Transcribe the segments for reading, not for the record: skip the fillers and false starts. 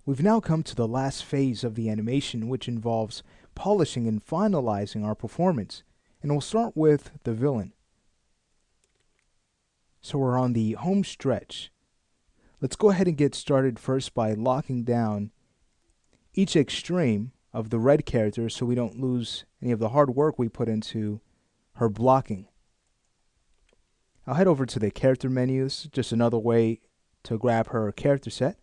we've now come to the last phase of the animation, which involves polishing and finalizing our performance. And we'll start with the villain. So we're on the home stretch. Let's go ahead and get started first by locking down each extreme of the red character so we don't lose any of the hard work we put into her blocking. I'll head over to the character menus, just another way to grab her character set.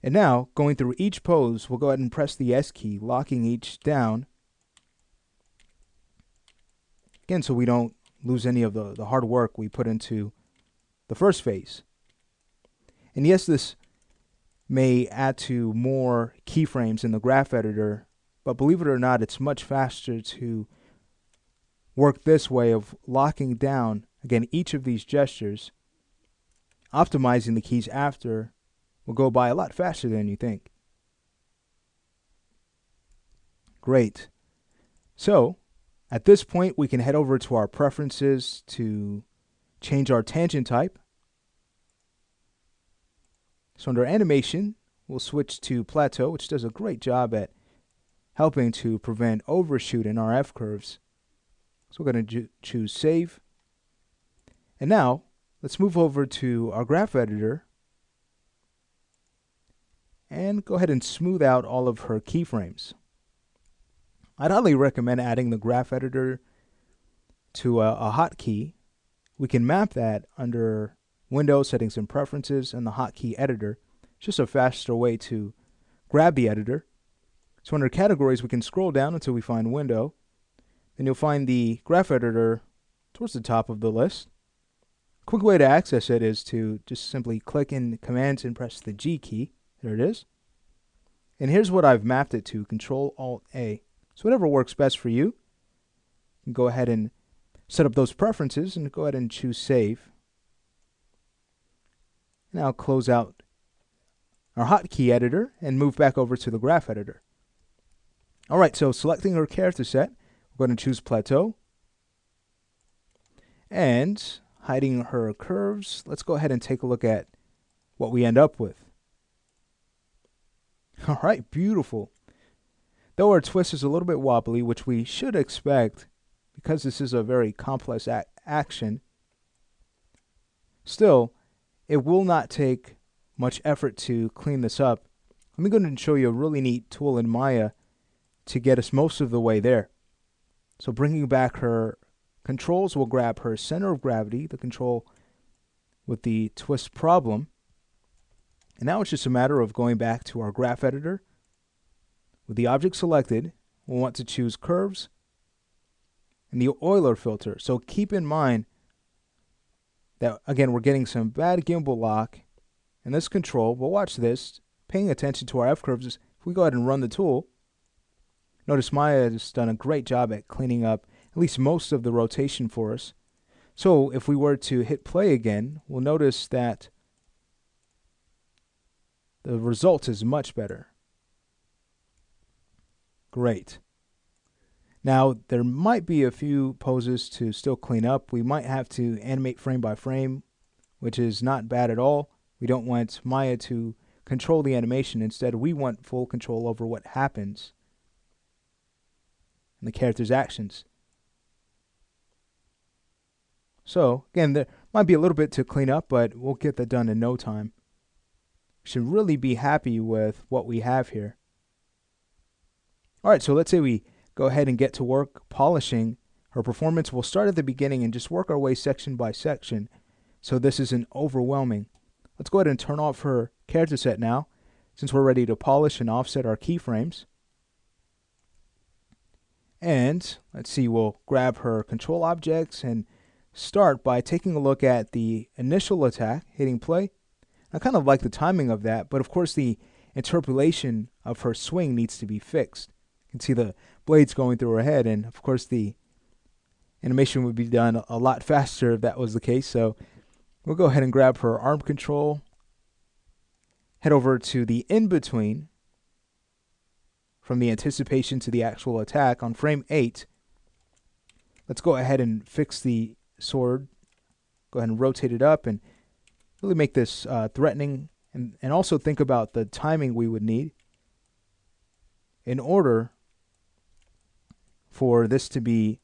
And now, going through each pose, we'll go ahead and press the S key, locking each down. Again, so we don't lose any of the hard work we put into the first phase. And yes, this may add to more keyframes in the graph editor, but believe it or not, it's much faster to work this way of locking down, again, each of these gestures. Optimizing the keys after will go by a lot faster than you think. Great. So, at this point, we can head over to our preferences to change our tangent type. So under animation, we'll switch to plateau, which does a great job at helping to prevent overshoot in our F-curves. So we're going to choose save. And now, let's move over to our graph editor and go ahead and smooth out all of her keyframes. I'd highly recommend adding the graph editor to a hotkey. We can map that under Windows, Settings and Preferences, and the hotkey editor. It's just a faster way to grab the editor. So under Categories, we can scroll down until we find Window. Then you'll find the graph editor towards the top of the list. A quick way to access it is to just simply click in Commands and press the G key. There it is. And here's what I've mapped it to, Control-Alt-A. So whatever works best for you, you can go ahead and set up those preferences and go ahead and choose Save. Now close out our hotkey editor and move back over to the graph editor. Alright, so selecting our character set, we're going to choose Plateau. And hiding her curves, let's go ahead and take a look at what we end up with. Alright, beautiful. Though our twist is a little bit wobbly, which we should expect because this is a very complex action, still, it will not take much effort to clean this up. Let me go ahead and show you a really neat tool in Maya to get us most of the way there. So bringing back her controls, we'll grab her center of gravity, the control with the twist problem. And now it's just a matter of going back to our graph editor. With the object selected, we'll want to choose Curves and the Euler filter. So keep in mind that, again, we're getting some bad gimbal lock in this control. But watch this. Paying attention to our F-curves, if we go ahead and run the tool, notice Maya has done a great job at cleaning up at least most of the rotation for us. So if we were to hit play again, we'll notice that the result is much better. Great. Now, there might be a few poses to still clean up. We might have to animate frame by frame, which is not bad at all. We don't want Maya to control the animation. Instead, we want full control over what happens in the character's actions. So, again, there might be a little bit to clean up, but we'll get that done in no time. We should really be happy with what we have here. Alright, so let's say we go ahead and get to work polishing her performance. We'll start at the beginning and just work our way section by section so this isn't overwhelming. Let's go ahead and turn off her character set now, since we're ready to polish and offset our keyframes. And let's see, we'll grab her control objects and start by taking a look at the initial attack, hitting play. I kind of like the timing of that, but of course the interpolation of her swing needs to be fixed. You can see the blades going through her head, and of course the animation would be done a lot faster if that was the case. So we'll go ahead and grab her arm control, head over to the in-between from the anticipation to the actual attack on frame 8. Let's go ahead and fix the sword. Go ahead and rotate it up and really make this threatening, and also think about the timing we would need in order for this to be,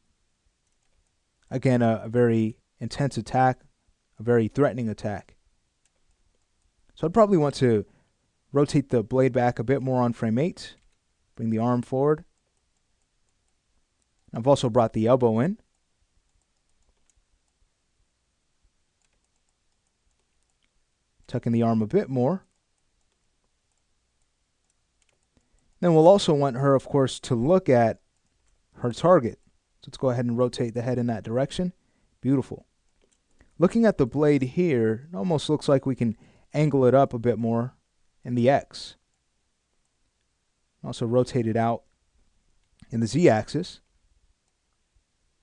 again, a very intense attack, a very threatening attack. So I'd probably want to rotate the blade back a bit more on frame 8, bring the arm forward. I've also brought the elbow in. Tucking the arm a bit more. Then we'll also want her, of course, to look at her target. So let's go ahead and rotate the head in that direction. Beautiful. Looking at the blade here, it almost looks like we can angle it up a bit more in the X. Also rotate it out in the Z-axis.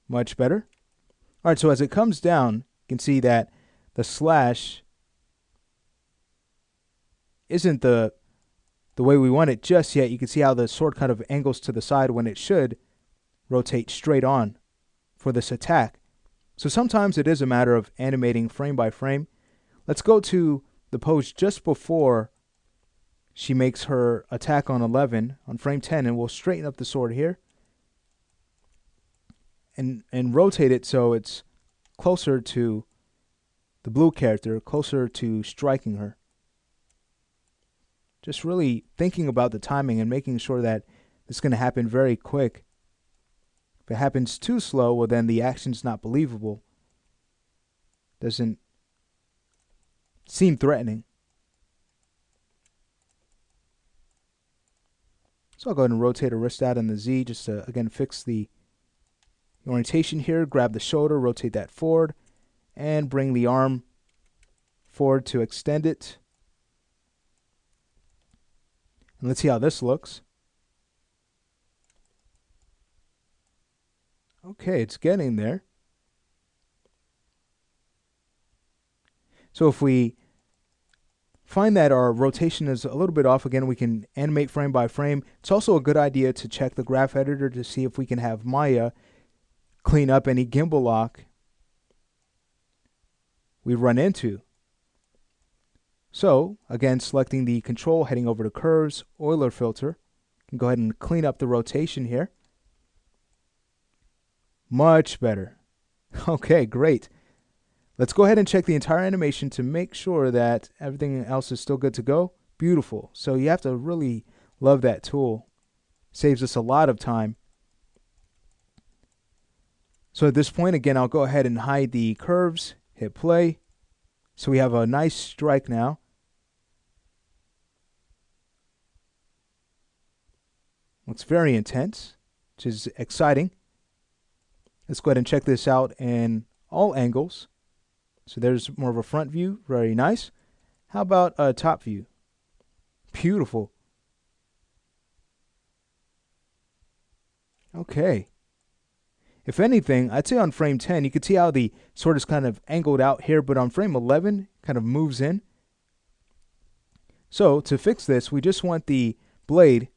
Much better. All right, so as it comes down, you can see that the slash isn't the way we want it just yet. You can see how the sword kind of angles to the side when it should rotate straight on for this attack. So sometimes it is a matter of animating frame by frame. Let's go to the pose just before she makes her attack on 11 on frame 10, and we'll straighten up the sword here and rotate it so it's closer to the blue character, closer to striking her. Just really thinking about the timing and making sure that it's going to happen very quick. If it happens too slow, well, then the action's not believable. Doesn't seem threatening. So I'll go ahead and rotate her wrist out in the Z just to, again, fix the orientation here. Grab the shoulder, rotate that forward, and bring the arm forward to extend it. And let's see how this looks. Okay, it's getting there. So if we find that our rotation is a little bit off, again, we can animate frame by frame. It's also a good idea to check the graph editor to see if we can have Maya clean up any gimbal lock we run into. So, again, selecting the control, heading over to curves, Euler filter. You can go ahead and clean up the rotation here. Much better. Okay, great. Let's go ahead and check the entire animation to make sure that everything else is still good to go. Beautiful. So you have to really love that tool. Saves us a lot of time. So at this point, again, I'll go ahead and hide the curves, hit play. So we have a nice strike now. Looks very intense, which is exciting. Let's go ahead and check this out in all angles. So there's more of a front view, very nice. How about a top view? Beautiful. Okay. If anything, I'd say on frame 10, you can see how the sword is kind of angled out here, but on frame 11, kind of moves in. So to fix this, we just want the blade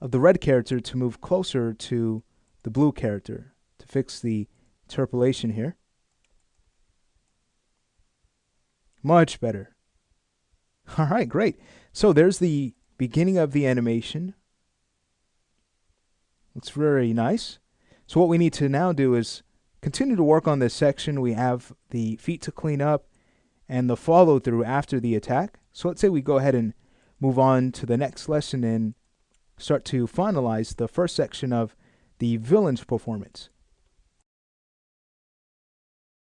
of the red character to move closer to the blue character to fix the interpolation here. Much better. All right, great. So there's the beginning of the animation. Looks very nice. So what we need to now do is continue to work on this section. We have the feet to clean up and the follow through after the attack. So let's say we go ahead and move on to the next lesson and start to finalize the first section of the villain's performance.